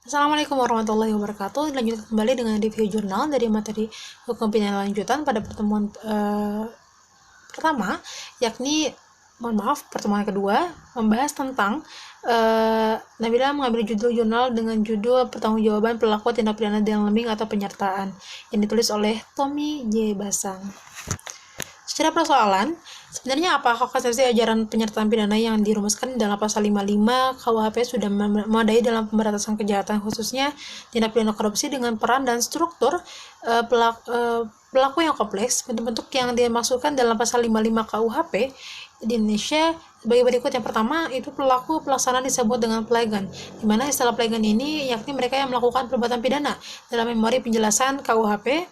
Assalamualaikum warahmatullahi wabarakatuh. Lanjut kembali dengan review jurnal dari materi hukum pidana lanjutan pada pertemuan pertama, yakni pertemuan kedua membahas tentang Nabila mengambil judul jurnal dengan judul Pertanggungjawaban Pelaku Tindak Pidana Dalam Lembing atau Penyertaan yang ditulis oleh Tommy J. Basang. Secara persoalan, sebenarnya apakah konsepsi ajaran penyertaan pidana yang dirumuskan dalam pasal 55 KUHP sudah memadai dalam pemberantasan kejahatan, khususnya tindak pidana korupsi dengan peran dan struktur pelaku yang kompleks? Bentuk-bentuk yang dimaksudkan dalam pasal 55 KUHP di Indonesia sebagai berikut. Yang pertama, itu pelaku pelaksana disebut dengan pelegan, di mana istilah pelegan ini yakni mereka yang melakukan perbuatan pidana. Dalam memori penjelasan KUHP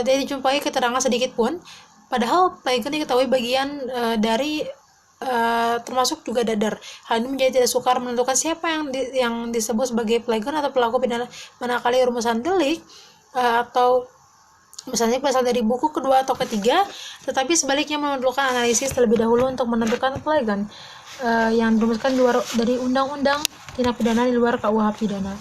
tidak dijumpai keterangan sedikit pun, padahal pelegan diketahui bagian dari termasuk juga dadar. Hal ini menjadi tidak sukar menentukan siapa yang disebut sebagai pelegan atau pelaku pidana manakala rumusan delik atau misalnya berasal dari buku kedua atau ketiga, tetapi sebaliknya memerlukan analisis terlebih dahulu untuk menentukan pelegan yang dirumuskan dari undang-undang tindak pidana di luar KUH pidana.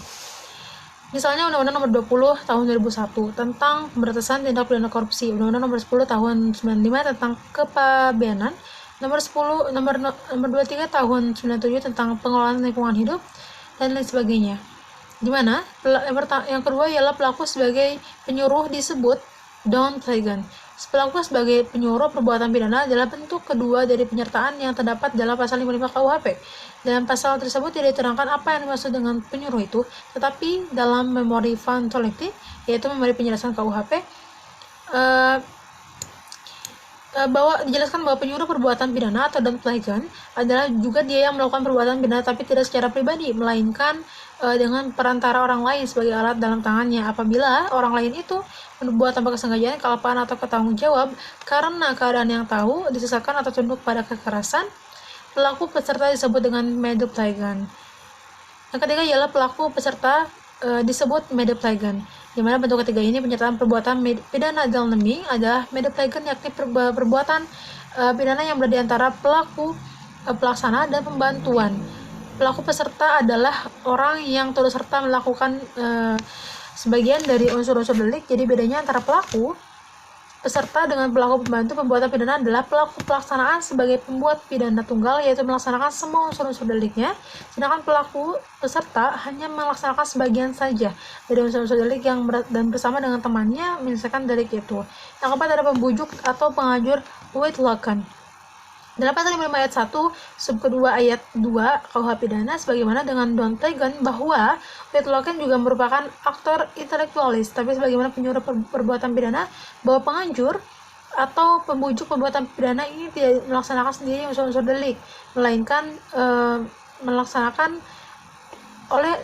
Misalnya Undang-Undang Nomor 20 Tahun 2001 tentang pemberantasan tindak pidana korupsi, Undang-Undang Nomor 10 Tahun 95 tentang kepabeanan, Nomor 23 Tahun 97 tentang pengelolaan lingkungan hidup, dan lain sebagainya. Di mana yang kedua ialah pelaku sebagai penyuruh disebut Don Pelegan. Pelaku sebagai penyuruh perbuatan pidana adalah bentuk kedua dari penyertaan yang terdapat dalam pasal 55 KUHP. Dalam pasal tersebut tidak diterangkan apa yang dimaksud dengan penyuruh itu, tetapi dalam memori Van Tolekti, yaitu memori penjelasan KUHP, bahwa dijelaskan bahwa penyuruh perbuatan pidana atau Don Pelegan adalah juga dia yang melakukan perbuatan pidana tapi tidak secara pribadi, melainkan dengan perantara orang lain sebagai alat dalam tangannya. Apabila orang lain itu berbuat tanpa kesengajaan, kelapaan atau ketanggung jawab karena keadaan yang tahu, disesatkan atau tunduk pada kekerasan, pelaku peserta disebut dengan medeplegan. Yang ketiga ialah pelaku peserta disebut medeplegan, di mana bentuk ketiga ini penyertaan perbuatan pidana dalam lembing adalah medeplegan, yakni perbuatan pidana yang berada di antara pelaku pelaksana dan pembantuan. Pelaku peserta adalah orang yang turut serta melakukan sebagian dari unsur-unsur delik. Jadi bedanya antara pelaku peserta dengan pelaku pembantu pembuatan pidana adalah pelaku pelaksanaan sebagai pembuat pidana tunggal, yaitu melaksanakan semua unsur-unsur deliknya, sedangkan pelaku peserta hanya melaksanakan sebagian saja dari unsur-unsur delik dan bersama dengan temannya menyelesaikan delik itu. Yang keempat ada pembujuk atau pengajur Uitlakan. Dalam pasal 55 ayat 1 sub kedua ayat 2 KUH pidana, sebagaimana dengan Don Pelegan, bahwa Uitlakan juga merupakan aktor intelektualis, tapi sebagaimana penyuruh perbuatan pidana, bahwa penganjur atau pembujuk perbuatan pidana ini tidak melaksanakan sendiri unsur-unsur delik, melainkan melaksanakan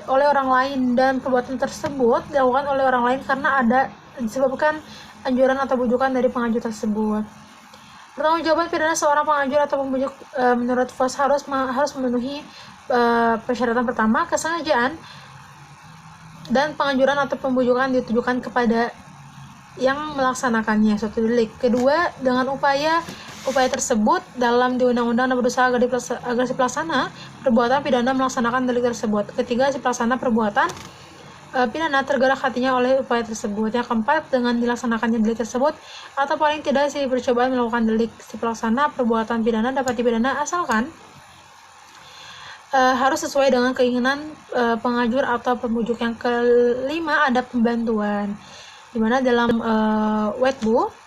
oleh orang lain, dan perbuatan tersebut dilakukan oleh orang lain karena ada disebabkan anjuran atau bujukan dari penganjur tersebut. Pertanggungjawaban pidana seorang penganjur atau pembujuk menurut Voss harus memenuhi persyaratan pertama, kesengajaan dan penganjuran atau pembujukan ditujukan kepada yang melaksanakannya suatu delik. Kedua, dengan upaya tersebut dalam di undang-undang berusaha agar si pelaksana perbuatan pidana melaksanakan delik tersebut. Ketiga, si pelaksana perbuatan pidana tergerak hatinya oleh upaya tersebut. Yang keempat, dengan dilaksanakannya delik tersebut atau paling tidak si percobaan melakukan delik, si pelaksana perbuatan pidana dapat dipidana asalkan harus sesuai dengan keinginan pengajur atau pembujuk. Yang kelima ada pembantuan, dimana dalam Wetbu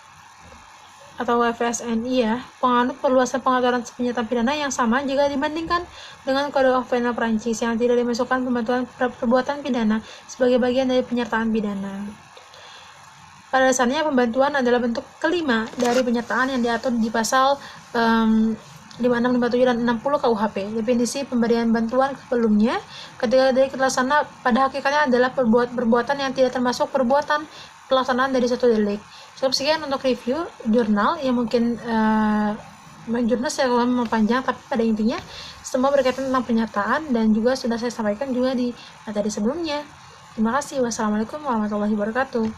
atau WFSNI ya, penganut perluasan pengaturan penyertaan pidana yang sama jika dibandingkan dengan Code of Penal Prancis yang tidak dimasukkan pembantuan perbuatan pidana sebagai bagian dari penyertaan pidana. Pada dasarnya pembantuan adalah bentuk kelima dari penyertaan yang diatur di pasal 56, 57, dan 60 KUHP. Definisi pemberian bantuan sebelumnya ketika delik terlaksana pada hakikatnya adalah perbuatan yang tidak termasuk perbuatan pelaksanaan dari suatu delik. Cukup sekian untuk review jurnal yang mungkin jurnal saya memang panjang, tapi pada intinya semua berkaitan tentang penyataan dan juga sudah saya sampaikan juga di materi sebelumnya. Terima kasih. Wassalamualaikum warahmatullahi wabarakatuh.